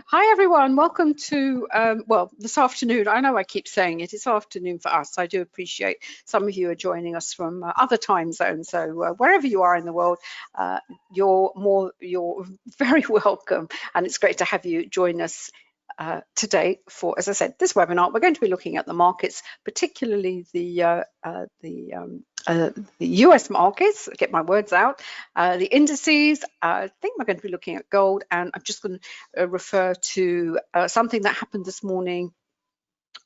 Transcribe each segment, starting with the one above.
Hi everyone, welcome to, well, this afternoon. I know I keep saying it, it's afternoon for us. I do appreciate some of you are joining us from other time zones. So wherever you are in the world, you're very welcome. And it's great to have you join us today for, as I said, this webinar. We're going to be looking at the markets, particularly the US markets, get my words out, the indices. I think we're going to be looking at gold, and I'm just going to refer to something that happened this morning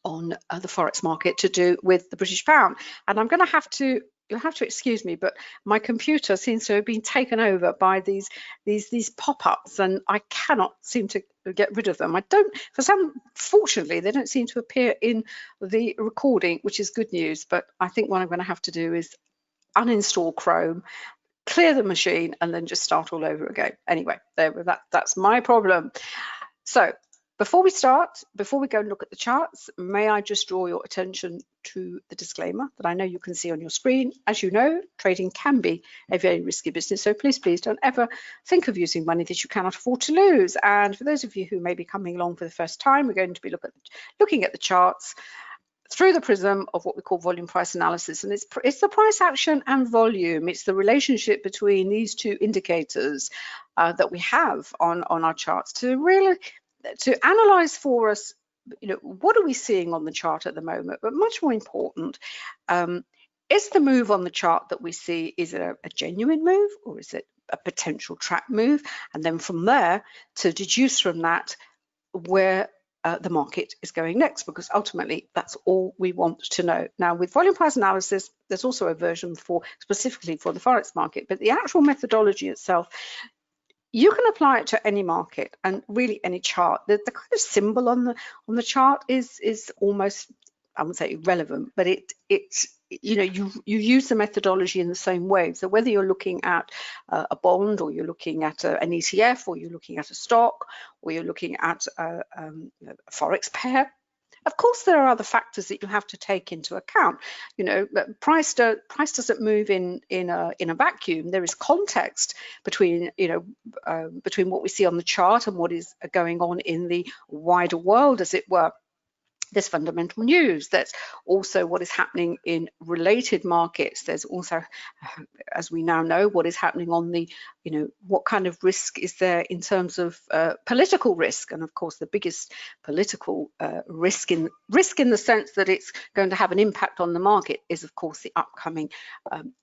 on the Forex market to do with the British pound. And I'm going to have to, you'll have to excuse me, but my computer seems to have been taken over by these pop-ups, and I cannot seem to get rid of them. I don't, fortunately, they don't seem to appear in the recording, which is good news, but I think what I'm going to have to do is uninstall Chrome, clear the machine, and then just start all over again. Anyway, that's my problem. So before we start, before we go and look at the charts, may I just draw your attention to the disclaimer that I know you can see on your screen. As you know, trading can be a very risky business, so please don't ever think of using money that you cannot afford to lose. And for those of you who may be coming along for the first time, we're going to be looking at the charts through the prism of what we call volume price analysis. And it's the price action and volume. It's the relationship between these two indicators that we have on our charts to analyze for us, what are we seeing on the chart at the moment? But much more important, is the move on the chart that we see, is it a genuine move, or is it a potential trap move? And then from there, to deduce from that where the market is going next, because ultimately that's all we want to know. Now, with volume price analysis, there's also a version specifically for the Forex market, but the actual methodology itself, you can apply it to any market and really any chart. The kind of symbol on the chart is almost, I wouldn't say irrelevant, but it's you use the methodology in the same way. So whether you're looking at a bond, or you're looking at an ETF, or you're looking at a stock, or you're looking at a Forex pair, of course, there are other factors that you have to take into account. Price doesn't move in a vacuum. There is context between between what we see on the chart and what is going on in the wider world, as it were. There's fundamental news. That's also what is happening in related markets. There's also, as we now know, what is happening on the, what kind of risk is there in terms of political risk. And of course, the biggest political risk in the sense that it's going to have an impact on the market is, of course, the upcoming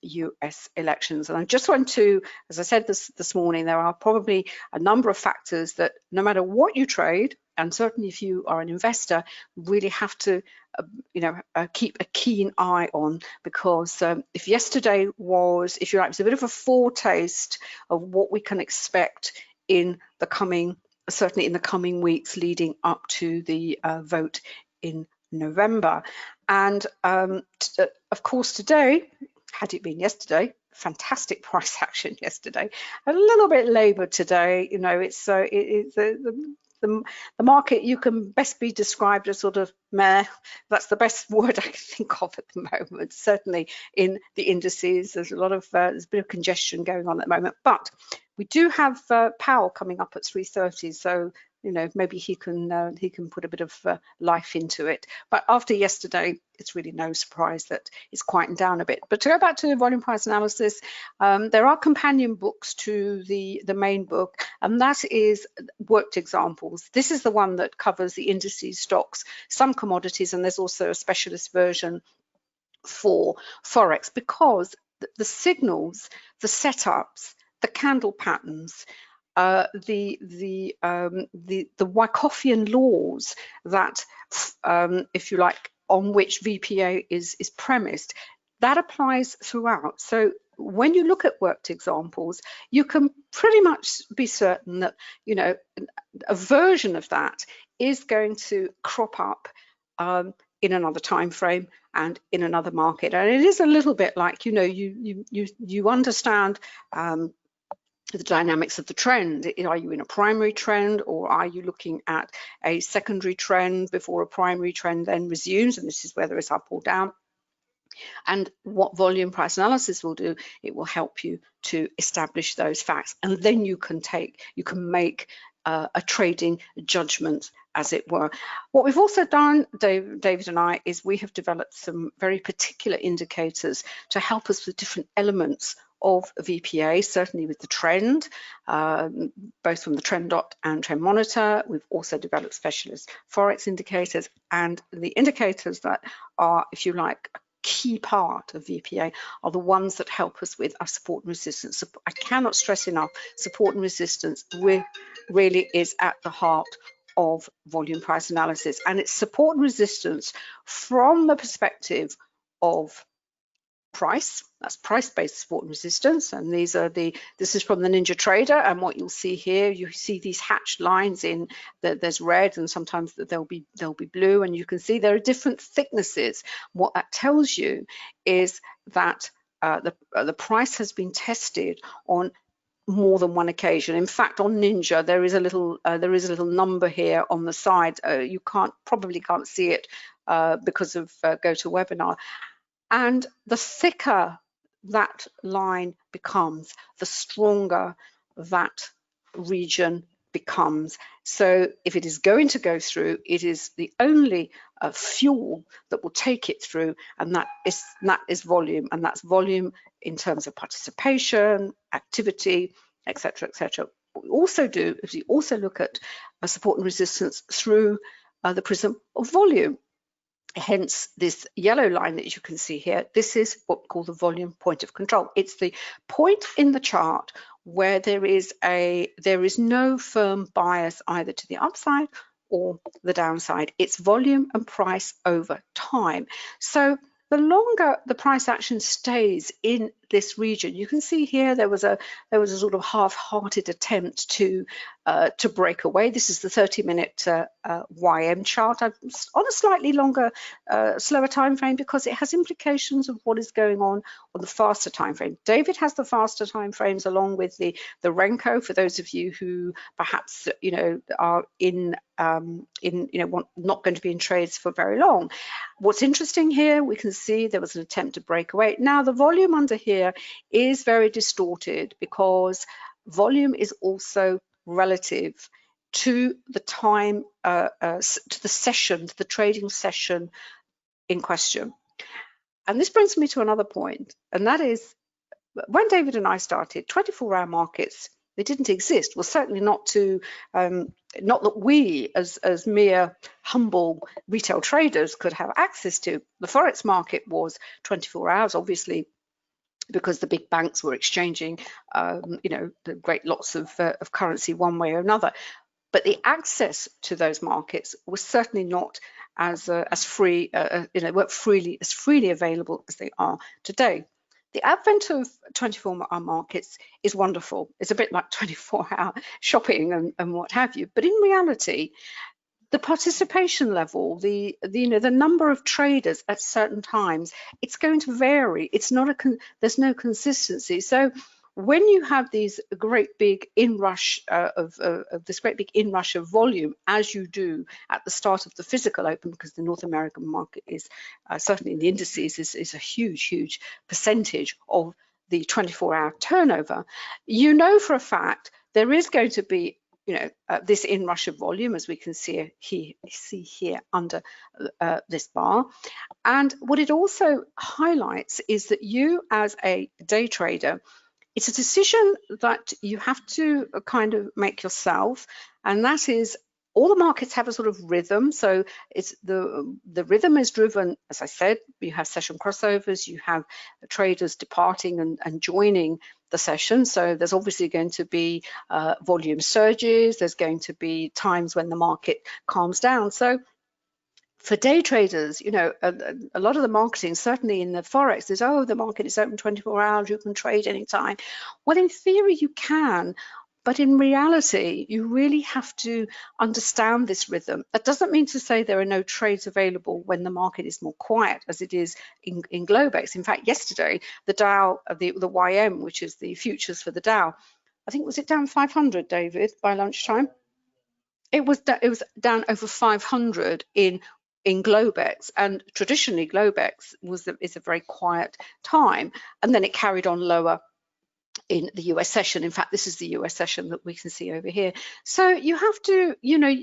US elections. And I just want to, as I said this morning, there are probably a number of factors that no matter what you trade, and certainly if you are an investor, really have to keep a keen eye on, because if yesterday was, if you like, it's a bit of a foretaste of what we can expect in the coming, certainly in the coming weeks leading up to the vote in November. And of course today, had it been yesterday, fantastic price action yesterday, a little bit laboured today. The market, you can best be described as sort of meh. That's the best word I can think of at the moment. Certainly in the indices, there's a bit of congestion going on at the moment. But we do have Powell coming up at 3:30, so maybe he can put a bit of life into it. But after yesterday, it's really no surprise that it's quietened down a bit. But to go back to the volume price analysis, there are companion books to the main book, and that is worked examples. This is the one that covers the indices, stocks, some commodities, and there's also a specialist version for Forex, because the signals, the setups, the candle patterns, the Wyckoffian laws that, if you like, on which VPA is premised, that applies throughout. So when you look at worked examples, you can pretty much be certain that a version of that is going to crop up in another time frame and in another market. And it is a little bit like, you understand the dynamics of the trend. Are you in a primary trend, or are you looking at a secondary trend before a primary trend then resumes? And this is whether it's up or down. And what volume price analysis will do, it will help you to establish those facts, and then you can make a trading judgment, as it were. What we've also done, David and I, is we have developed some very particular indicators to help us with different elements of VPA, certainly with the trend, both from the trend dot and trend monitor. We've also developed specialist Forex indicators, and the indicators that are, if you like, a key part of VPA are the ones that help us with our support and resistance. I cannot stress enough, support and resistance really is at the heart of volume price analysis, and it's support and resistance from the perspective of price. That's price-based support and resistance, and this is from the NinjaTrader, and what you'll see here, you see these hatched lines in there's red, and sometimes they'll be blue, and you can see there are different thicknesses. What that tells you is that the price has been tested on more than one occasion. In fact, on Ninja there is a little number here on the side. You probably can't see it because of GoToWebinar. And the thicker that line becomes, the stronger that region becomes. So if it is going to go through, it is the only fuel that will take it through, and that is volume, and that's volume in terms of participation, activity, etc., etc. What we also do is we also look at support and resistance through the prism of volume. Hence this yellow line that you can see here. This is what we call the volume point of control. It's the point in the chart where there is no firm bias either to the upside or the downside. It's volume and price over time. So the longer the price action stays in this region, you can see here there was a sort of half-hearted attempt to break away. This is the 30-minute YM chart. I'm on a slightly longer, slower time frame because it has implications of what is going on the faster time frame. David has the faster time frames along with the Renko. For those of you who perhaps are not going to be in trades for very long. What's interesting here, we can see there was an attempt to break away. Now the volume under here is very distorted because volume is also relative to the time, to the session, to the trading session in question. And this brings me to another point, and that is when David and I started, 24-hour markets, they didn't exist. Well, certainly not to, not that we as mere humble retail traders could have access to. The Forex market was 24 hours, obviously, because the big banks were exchanging, the great lots of currency one way or another. But the access to those markets was certainly not as free, weren't freely available as they are today. The advent of 24-hour markets is wonderful. It's a bit like 24-hour shopping and what have you. But in reality, the participation level, the number of traders at certain times, it's going to vary. It's not there's no consistency. So when you have these great big inrush of volume, as you do at the start of the physical open, because the North American market is certainly in the indices is a huge percentage of the 24-hour turnover, you know for a fact there is going to be this inrush of volume, as we can see here under this bar. And what it also highlights is that you as a day trader, it's a decision that you have to kind of make yourself, and that is all the markets have a sort of rhythm. So it's the rhythm is driven, as I said, you have session crossovers, you have traders departing and joining the session. So there's obviously going to be volume surges, there's going to be times when the market calms down. So for day traders, a lot of the marketing, certainly in the Forex, is, oh, the market is open 24 hours, you can trade anytime. Well, in theory, you can, but in reality, you really have to understand this rhythm. That doesn't mean to say there are no trades available when the market is more quiet, as it is in Globex. In fact, yesterday, the Dow, the YM, which is the futures for the Dow, I think, was it down 500, David, by lunchtime? It was down over 500 in Globex, and traditionally Globex is a very quiet time, and then it carried on lower in the US session. In fact, this is the US session that we can see over here. So you have to, you know,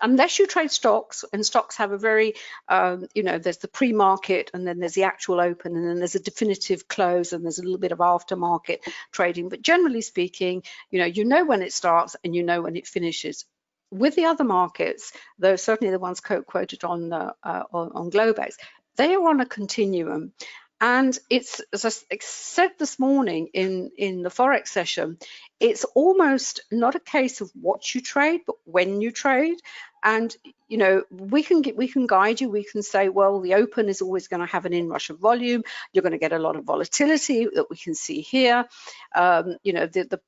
unless you trade stocks, and stocks have a very, you know, there's the pre-market, and then there's the actual open, and then there's a definitive close, and there's a little bit of aftermarket trading. But generally speaking, you know when it starts and you know when it finishes. With the other markets, though, certainly the ones quoted on Globex, they are on a continuum. And it's, as I said this morning in the Forex session, it's almost not a case of what you trade, but when you trade. And, you know, we can guide you. We can say, well, the open is always going to have an inrush of volume. You're going to get a lot of volatility that we can see here. You know, the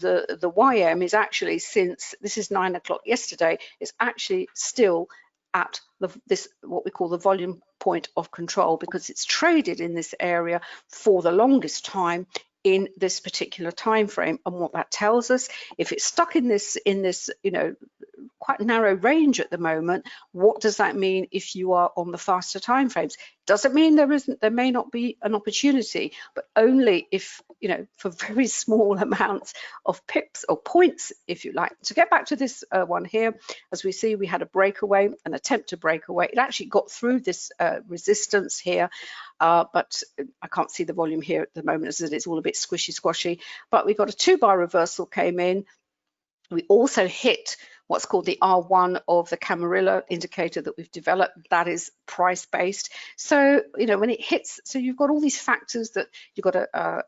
YM is actually, since this is 9 o'clock yesterday, is actually still at this what we call the volume point of control, because it's traded in this area for the longest time in this particular time frame. And what that tells us, if it's stuck in this you know, quite narrow range at the moment, what does that mean if you are on the faster time frames? Doesn't mean there may not be an opportunity, but only if, you know, for very small amounts of pips or points, if you like. To get back to this one here, as we see, we had a breakaway, an attempt to break away. It actually got through this resistance here, but I can't see the volume here at the moment, as it's all a bit squishy squashy. But we got a 2-bar reversal came in. We also hit what's called the R1 of the Camarilla indicator that we've developed. That is price based. So, you know, when it hits, so you've got all these factors that you've got a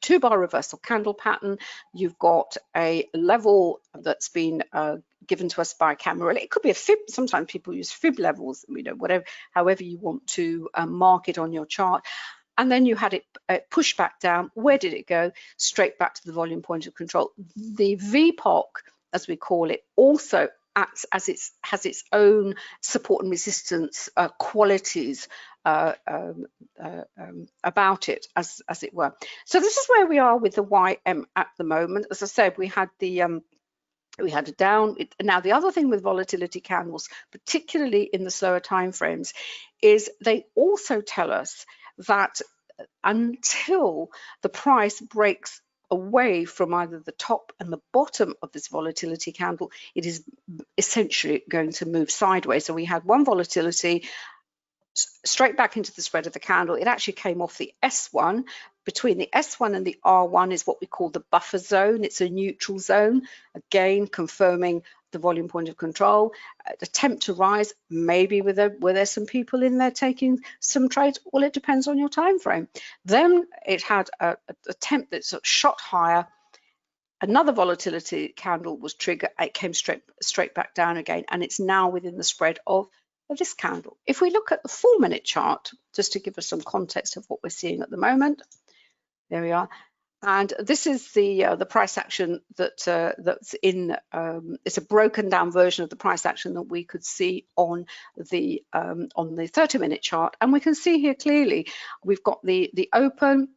2-bar reversal candle pattern. You've got a level that's been given to us by Camarilla. It could be a fib. Sometimes people use fib levels, you know, whatever, however you want to mark it on your chart. And then you had it push back down. Where did it go? Straight back to the volume point of control. The VPOC, as we call it, also acts as has its own support and resistance qualities about it, as it were. So this is where we are with the YM at the moment. As I said, we had a down. Now, the other thing with volatility candles, particularly in the slower time frames, is they also tell us that until the price breaks away from either the top and the bottom of this volatility candle, it is essentially going to move sideways. So we had one volatility straight back into the spread of the candle. It actually came off the S1. Between the S1 and the R1 is what we call the buffer zone. It's a neutral zone, again confirming the volume point of control. Attempt to rise, maybe were there some people in there taking some trades? Well, it depends on your time frame. Then it had an attempt that sort of shot higher. Another volatility candle was triggered. It came straight back down again, and it's now within the spread of this candle. If we look at the 4-minute chart, just to give us some context of what we're seeing at the moment, there we are. And this is the price action that's in. It's a broken down version of the price action that we could see on the 30-minute chart, and we can see here clearly we've got the open.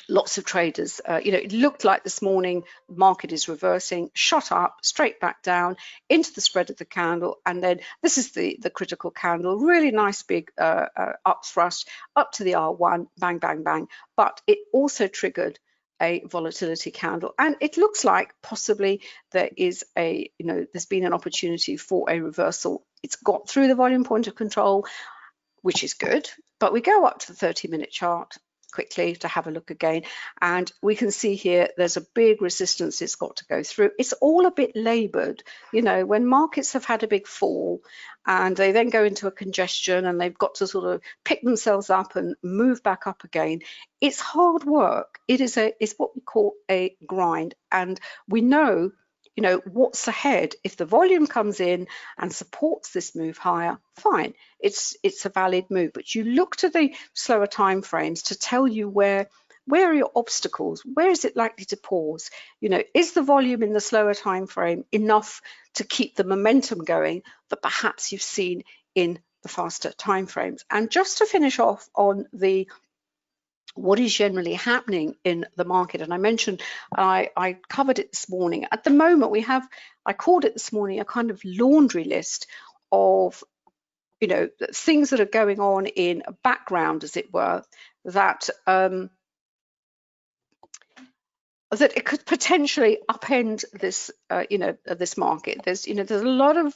Lots of traders, you know, it looked like this morning the market is reversing, shot up, straight back down into the spread of the candle, and then this is the critical candle, really nice big up thrust up to the R1, bang, bang, bang. But it also triggered a volatility candle, and it looks like possibly there is there's been an opportunity for a reversal. It's got through the volume point of control, which is good. But we go up to the 30-minute chart quickly to have a look again, and we can see here there's a big resistance it's got to go through. It's all a bit labored, you know, when markets have had a big fall and they then go into a congestion and they've got to sort of pick themselves up and move back up again. It's hard work. It's what we call a grind, and we know, you know, what's ahead. If the volume comes in and supports this move higher, fine, it's a valid move. But you look to the slower time frames to tell you where are your obstacles, where is it likely to pause. You know, is the volume in the slower time frame enough to keep the momentum going that perhaps you've seen in the faster time frames? And just to finish off on the what is generally happening in the market, and I mentioned, I covered it this morning. At the moment we have, I called it this morning, a kind of laundry list of, you know, things that are going on in background, as it were, that that it could potentially upend this, this market. There's a lot of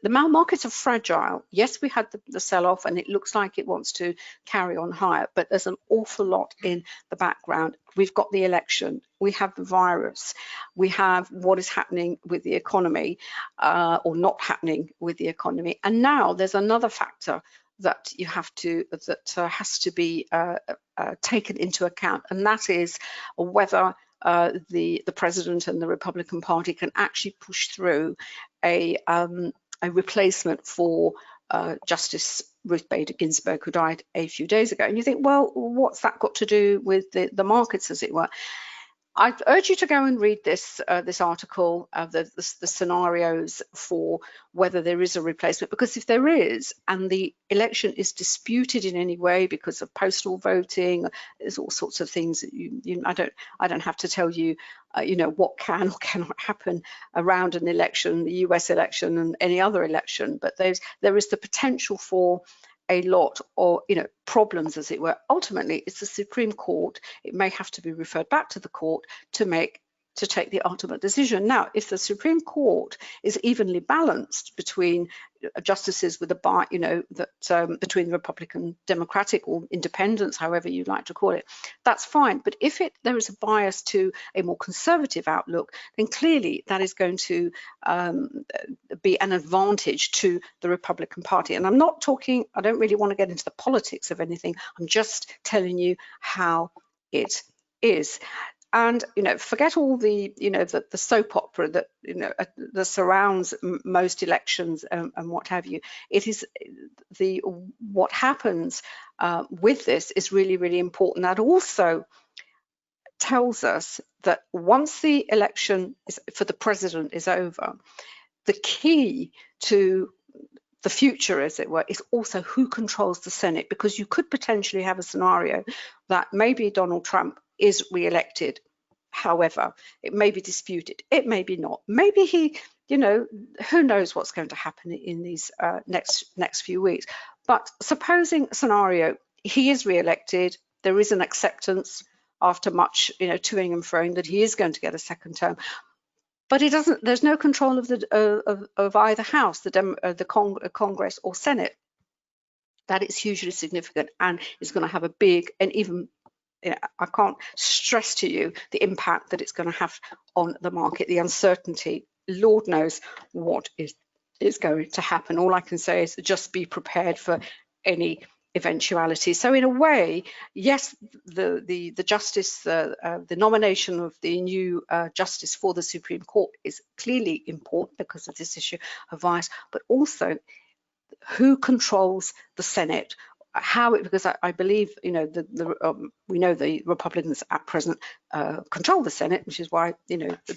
the markets are fragile. Yes, we had the sell-off, and it looks like it wants to carry on higher, but there's an awful lot in the background. We've got the election, we have the virus, we have what is happening with the economy, or not happening with the economy, and now there's another factor that has to be taken into account, and that is whether the president and the Republican Party can actually push through a replacement for Justice Ruth Bader Ginsburg, who died a few days ago. And you think, well, what's that got to do with the markets, as it were? I urge you to go and read this article, the scenarios for whether there is a replacement, because if there is, and the election is disputed in any way because of postal voting, there's all sorts of things that I don't have to tell you, what can or cannot happen around an election, the US election and any other election, but there is the potential for a lot of problems, as it were. Ultimately, it's the Supreme Court. It may have to be referred back to the court to take the ultimate decision. Now, if the Supreme Court is evenly balanced between justices with between Republican, Democratic, or independents, however you like to call it, that's fine. But if there is a bias to a more conservative outlook, then clearly that is going to be an advantage to the Republican Party. And I don't really want to get into the politics of anything. I'm just telling you how it is. And forget all the the soap opera that that surrounds most elections and what have you. It is what happens with this is really, really important. That also tells us that once the election for the president is over, the key to the future, as it were, is also who controls the Senate, because you could potentially have a scenario that maybe Donald Trump is re-elected. However, it may be disputed, it may be not. Maybe he, who knows what's going to happen in these next few weeks. But supposing scenario, he is re-elected, there is an acceptance after much toing and froing that he is going to get a second term. But he doesn't. There's no control of either house, the Congress or Senate. That is hugely significant and is going to have a big, and even I can't stress to you the impact that it's going to have on the market, the uncertainty. Lord knows what is going to happen. All I can say is just be prepared for any eventuality. So in a way, yes, the justice, the nomination of the new justice for the Supreme Court is clearly important because of this issue of bias, but also who controls the Senate, because I believe we know the Republicans at present control the Senate, which is why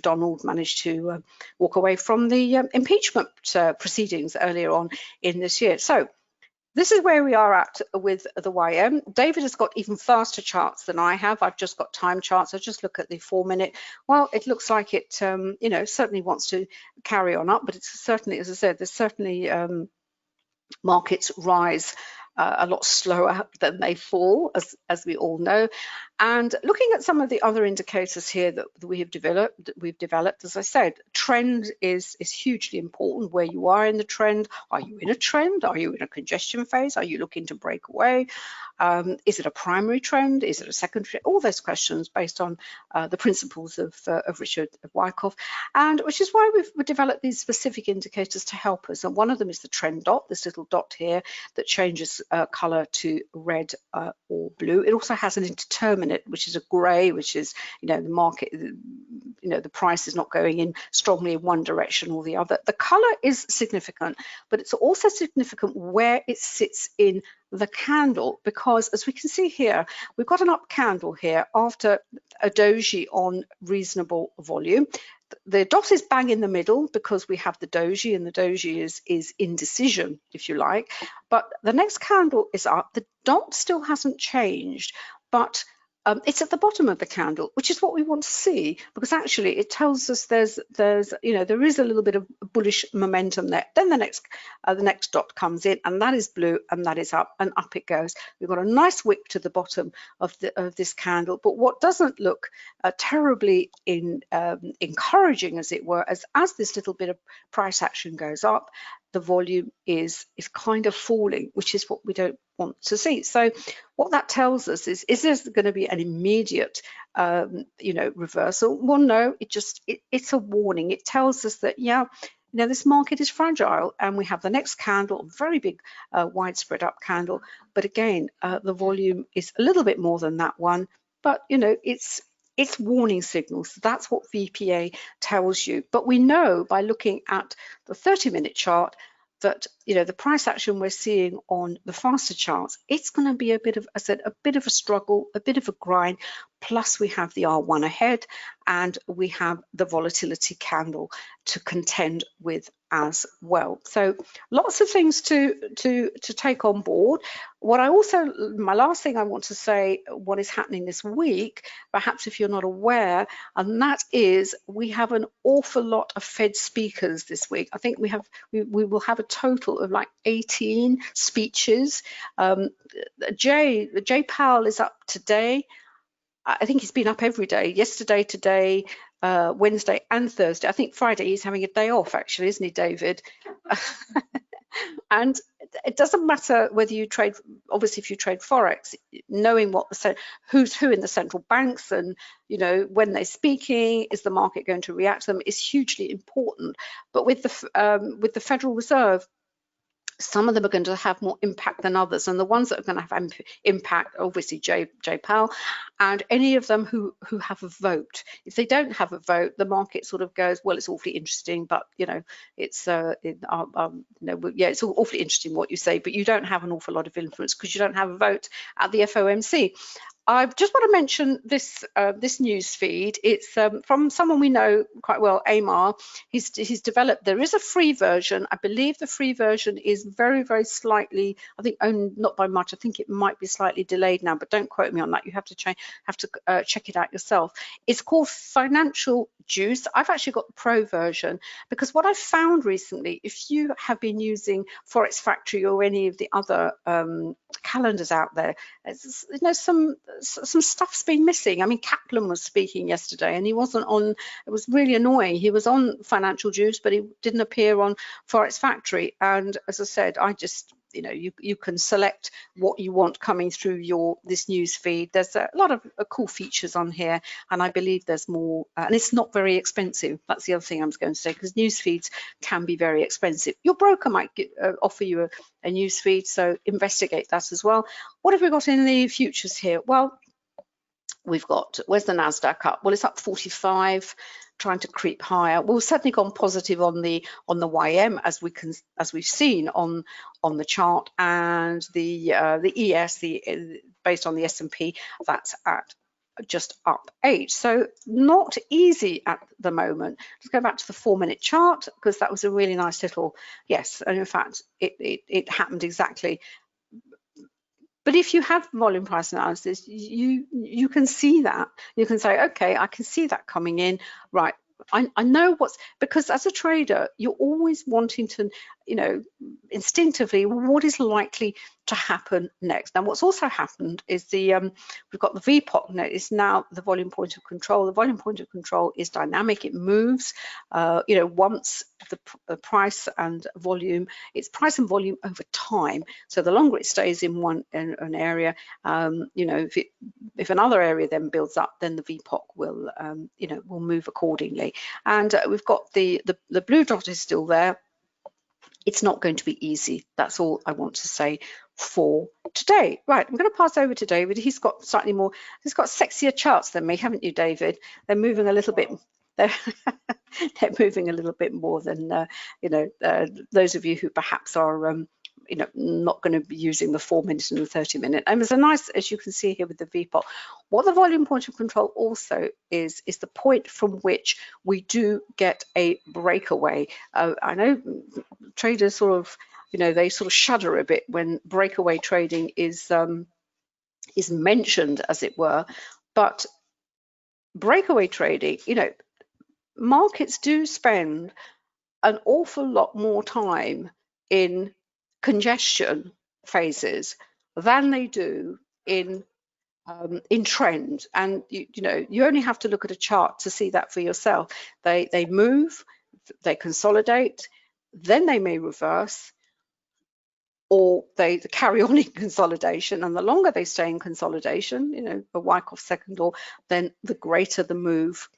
Donald managed to walk away from the impeachment proceedings earlier on in this year. So this is where we are at with the YM. David has got even faster charts than I have. I've just got time charts. I just look at the 4-minute. Well, it looks like it, certainly wants to carry on up, but it's certainly, as I said, there's certainly markets rise a lot slower than they fall, as we all know. And looking at some of the other indicators here that we've developed, as I said, trend is hugely important. Where you are in the trend, are you in a trend? Are you in a congestion phase? Are you looking to break away? Is it a primary trend? Is it a secondary? All those questions based on the principles of Richard Wyckoff, and which is why we've developed these specific indicators to help us. And one of them is the trend dot, this little dot here that changes color to red or blue. It also has an indeterminate, which is a gray, which is the market, the price is not going in strongly in one direction or the other. The color is significant, but it's also significant where it sits in the candle, because as we can see here, we've got an up candle here after a doji on reasonable volume. The dot is bang in the middle because we have the doji, and the doji is indecision, if you like. But the next candle is up. The dot still hasn't changed, but it's at the bottom of the candle, which is what we want to see, because actually it tells us there's there is a little bit of bullish momentum there. Then the next dot comes in, and that is blue, and that is up, and up it goes. We've got a nice wick to the bottom of this candle, but what doesn't look terribly encouraging, as it were, as this little bit of price action goes up, the volume is kind of falling, which is what we don't want to see. So what that tells us is there going to be an immediate reversal? Well, no, it's a warning. It tells us that, yeah, this market is fragile, and we have the next candle, a very big widespread up candle, but again, the volume is a little bit more than that one, but it's warning signals. That's what VPA tells you. But we know by looking at the 30-minute chart that the price action we're seeing on the faster charts, it's going to be a bit of, as I said, a bit of a struggle, a bit of a grind. Plus we have the R1 ahead, and we have the volatility candle to contend with as well. So lots of things to take on board. My last thing I want to say, what is happening this week, perhaps if you're not aware, and that is we have an awful lot of Fed speakers this week. I think we will have a total of like 18 speeches. Jay Powell is up today. I think he's been up every day, yesterday, today, Wednesday and Thursday. I think Friday he's having a day off, actually, isn't he, David? And it doesn't matter whether you trade, obviously if you trade Forex, knowing who's who in the central banks, and when they're speaking, is the market going to react to them, is hugely important. But with the Federal Reserve, some of them are going to have more impact than others, and the ones that are going to have impact, obviously Jay Powell, and any of them who have a vote. If they don't have a vote, the market sort of goes, well, it's awfully interesting, but it's it's awfully interesting what you say, but you don't have an awful lot of influence because you don't have a vote at the FOMC. I just want to mention this news feed. It's from someone we know quite well, Amar. He's developed. There is a free version. I believe the free version is very, very slightly, I think not by much. I think it might be slightly delayed now, but don't quote me on that. You have to check it out yourself. It's called Financial Juice. I've actually got the pro version, because what I found recently, if you have been using Forex Factory or any of the other calendars out there, some stuff's been missing. I mean, Kaplan was speaking yesterday, and he wasn't on. It was really annoying. He was on Financial Juice, but he didn't appear on Forex Factory. And as I said, I just you can select what you want coming through this news feed. There's a lot of cool features on here, and I believe there's more, and it's not very expensive. That's the other thing I was going to say, because news feeds can be very expensive. Your broker might offer you a news feed, so investigate that as well. What have we got in the futures here? Well, we've got, where's the Nasdaq up? Well, it's up 45, trying to creep higher. We've certainly gone positive on the YM, as we've seen on the chart, and the ES, based on the S&P, that's at just up 8. So not easy at the moment. Let's go back to the 4-minute chart, because that was a really nice little, yes, and in fact it happened exactly. But if you have volume price analysis, you can see that. You can say, okay, I can see that coming in, right? I know because as a trader, you're always wanting to, instinctively, what is likely to happen next. Now, what's also happened is we've got the VPOC. It's now the volume point of control. The volume point of control is dynamic. It moves, once the price and volume, it's price and volume over time. So the longer it stays in an area, if another area then builds up, then the VPOC will, will move accordingly. And we've got the blue dot is still there. It's not going to be easy. That's all I want to say for today. Right, I'm going to pass over to David. He's got sexier charts than me, haven't you, David? They're moving a little bit. They're moving a little bit more than those of you who perhaps are not going to be using the 4-minute and the 30-minute. And there's a nice, as you can see here with the VPOC, what the volume point of control also is the point from which we do get a breakaway. I know traders sort of, they sort of shudder a bit when breakaway trading is is mentioned, as it were. But breakaway trading, you know, markets do spend an awful lot more time in congestion phases than they do in trend. And you know, you only have to look at a chart to see that for yourself. They move, they consolidate, then they may reverse, or they carry on in consolidation. And the longer they stay in consolidation, you know, the Wyckoff second law, then the greater the move,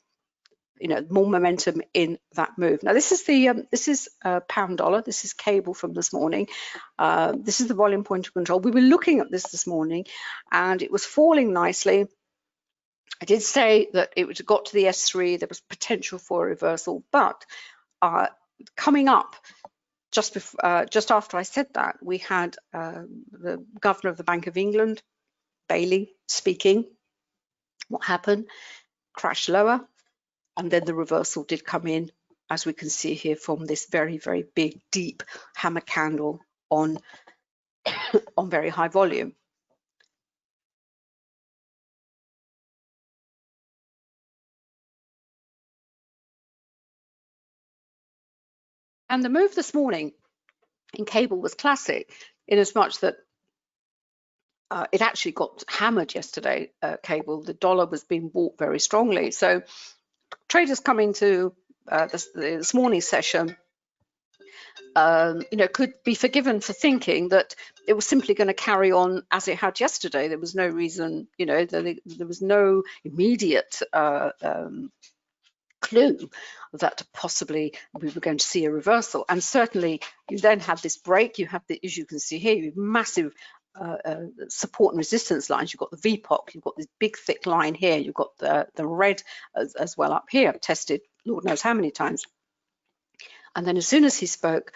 you know, more momentum in that move. Now this is the pound dollar. This is cable from this morning. This is the volume point of control. We were looking at this morning, and it was falling nicely. I did say that it got to the S3. There was potential for a reversal, but coming up just after I said that, we had the governor of the Bank of England, Bailey, speaking. What happened? Crashed lower. And then the reversal did come in, as we can see here, from this very, very big, deep hammer candle on, on very high volume. And the move this morning in cable was classic, in as much that it actually got hammered yesterday, cable. The dollar was being bought very strongly. So traders coming to this morning's session, you know, could be forgiven for thinking that it was simply going to carry on as it had yesterday. There was no reason, you know, there was no immediate clue that possibly we were going to see a reversal. And certainly you then have this break. You have the, as you can see here, you have massive support and resistance lines. You've got the VPOC, you've got this big thick line here, you've got the red as well up here, tested Lord knows how many times. And then as soon as he spoke,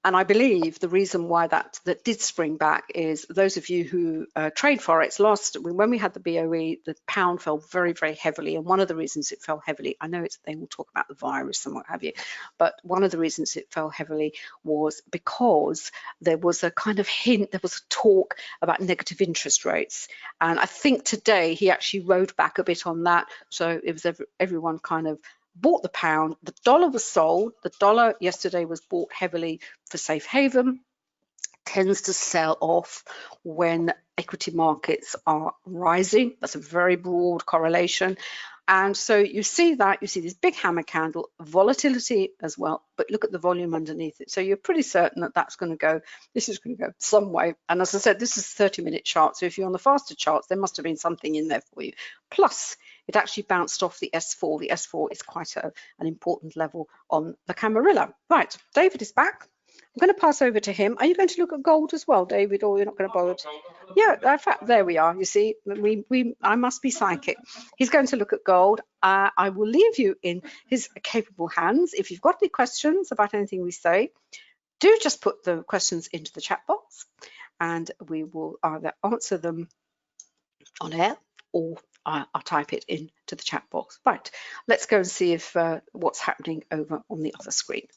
and I believe the reason why that did spring back is those of you who trade Forex when we had the BOE, the pound fell very, very heavily. And one of the reasons it fell heavily, I know they will talk about the virus and what have you, but one of the reasons it fell heavily was because there was a kind of hint, there was a talk about negative interest rates. And I think today he actually rode back a bit on that. So it was everyone kind of bought the pound. The dollar was sold. The dollar yesterday was bought heavily for safe haven. Tends to sell off when equity markets are rising. That's a very broad correlation. And so you see that, you see this big hammer candle, volatility as well, but look at the volume underneath it. So you're pretty certain that that's going to go, this is going to go some way. And as I said, this is a 30-minute chart. So if you're on the faster charts, there must have been something in there for you. Plus, it actually bounced off the S4. The S4 is quite an important level on the Camarilla. Right, David is back. I'm going to pass over to him. Are you going to look at gold as well, David, or you're not going to bother? Yeah, in fact, there we are. You see, I must be psychic. He's going to look at gold. I will leave you in his capable hands. If you've got any questions about anything we say, do just put the questions into the chat box, and we will either answer them on air or I'll type it into the chat box. Right, let's go and see if what's happening over on the other screen.